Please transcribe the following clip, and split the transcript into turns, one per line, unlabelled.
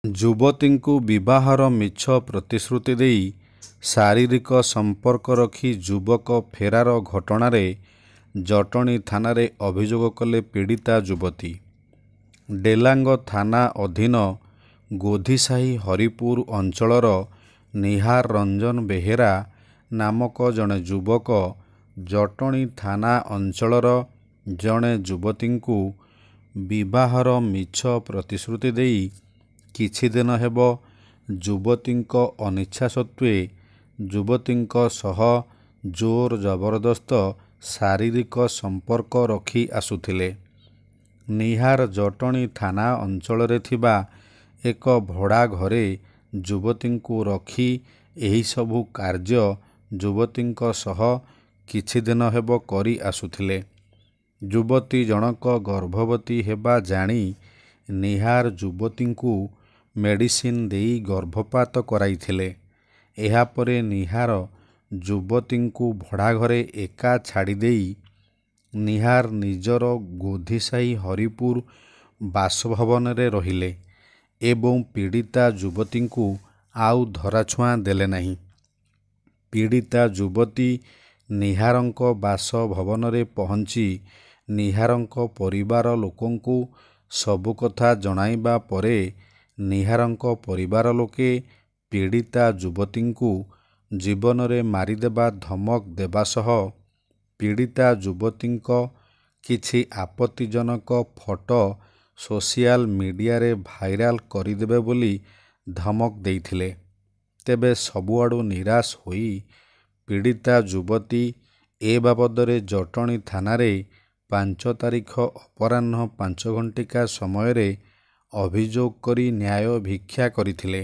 ଯୁବତୀଙ୍କୁ ବିବାହର ମିଛ ପ୍ରତିଶ୍ରୁତି ଦେଇ ଶାରୀରିକ ସମ୍ପର୍କ ରଖି ଯୁବକ ଫେରାର ଘଟଣାରେ ଜଟଣୀ ଥାନାରେ ଅଭିଯୋଗ କଲେ ପୀଡ଼ିତା ଯୁବତୀ। ଡେଲାଙ୍ଗ ଥାନା ଅଧୀନ ଗୋଧିସାହି ହରିପୁର ଅଞ୍ଚଳର ନିହାର ରଞ୍ଜନ ବେହେରା ନାମକ ଜଣେ ଯୁବକ ଜଟଣୀ ଥାନା ଅଞ୍ଚଳର ଜଣେ ଯୁବତୀଙ୍କୁ ବିବାହର ମିଛ ପ୍ରତିଶ୍ରୁତି ଦେଇ କିଛି ଦିନ ହେବ ଯୁବତୀଙ୍କ ଅନିଚ୍ଛା ସତ୍ତ୍ୱେ ଯୁବତୀଙ୍କ ସହ ଜୋର ଜବରଦସ୍ତ ଶାରୀରିକ ସମ୍ପର୍କ ରଖି ଆସୁଥିଲେ। ନିହାର ଜଟଣୀ ଥାନା ଅଞ୍ଚଳରେ ଥିବା ଏକ ଭଡ଼ା ଘରେ ଯୁବତୀଙ୍କୁ ରଖି ଏହିସବୁ କାର୍ଯ୍ୟ ଯୁବତୀଙ୍କ ସହ କିଛି ଦିନ ହେବ କରି ଆସୁଥିଲେ। ଯୁବତୀ ଜଣକ ଗର୍ଭବତୀ ହେବା ଜାଣି ନିହାର ଯୁବତୀଙ୍କୁ ମେଡ଼ିସିନ ଦେଇ ଗର୍ଭପାତ କରାଇଥିଲେ। ଏହାପରେ ନିହାର ଯୁବତୀଙ୍କୁ ଭଡ଼ା ଘରେ ଏକା ଛାଡ଼ିଦେଇ ନିହାର ନିଜର ଗୋଧିସାହି ହରିପୁର ବାସଭବନରେ ରହିଲେ ଏବଂ ପୀଡ଼ିତା ଯୁବତୀଙ୍କୁ ଆଉ ଧରାଛୁଆଁ ଦେଲେ ନାହିଁ। ପୀଡ଼ିତା ଯୁବତୀ ନିହାରଙ୍କ ବାସଭବନରେ ପହଞ୍ଚି ନିହାରଙ୍କ ପରିବାର ଲୋକଙ୍କୁ ସବୁ କଥା ଜଣାଇବା ପରେ ନିହାରଙ୍କ ପରିବାର ଲୋକେ ପୀଡ଼ିତା ଯୁବତୀଙ୍କୁ ଜୀବନରେ ମାରିଦେବା ଧମକ ଦେବା ସହ ପୀଡ଼ିତା ଯୁବତୀଙ୍କ କିଛି ଆପତ୍ତିଜନକ ଫଟୋ ସୋସିଆଲ ମିଡ଼ିଆରେ ଭାଇରାଲ କରିଦେବେ ବୋଲି ଧମକ ଦେଇଥିଲେ। ତେବେ ସବୁଆଡ଼ୁ ନିରାଶ ହୋଇ ପୀଡ଼ିତା ଯୁବତୀ ଏ ବାବଦରେ ଜଟଣୀ ଥାନାରେ 5 ତାରିଖ ଅପରାହ୍ନ 5 ଘଣ୍ଟିକା ସମୟରେ ଅଭିଯୋଗ କରି ନ୍ୟାୟ ଭିକ୍ଷା କରିଥିଲେ।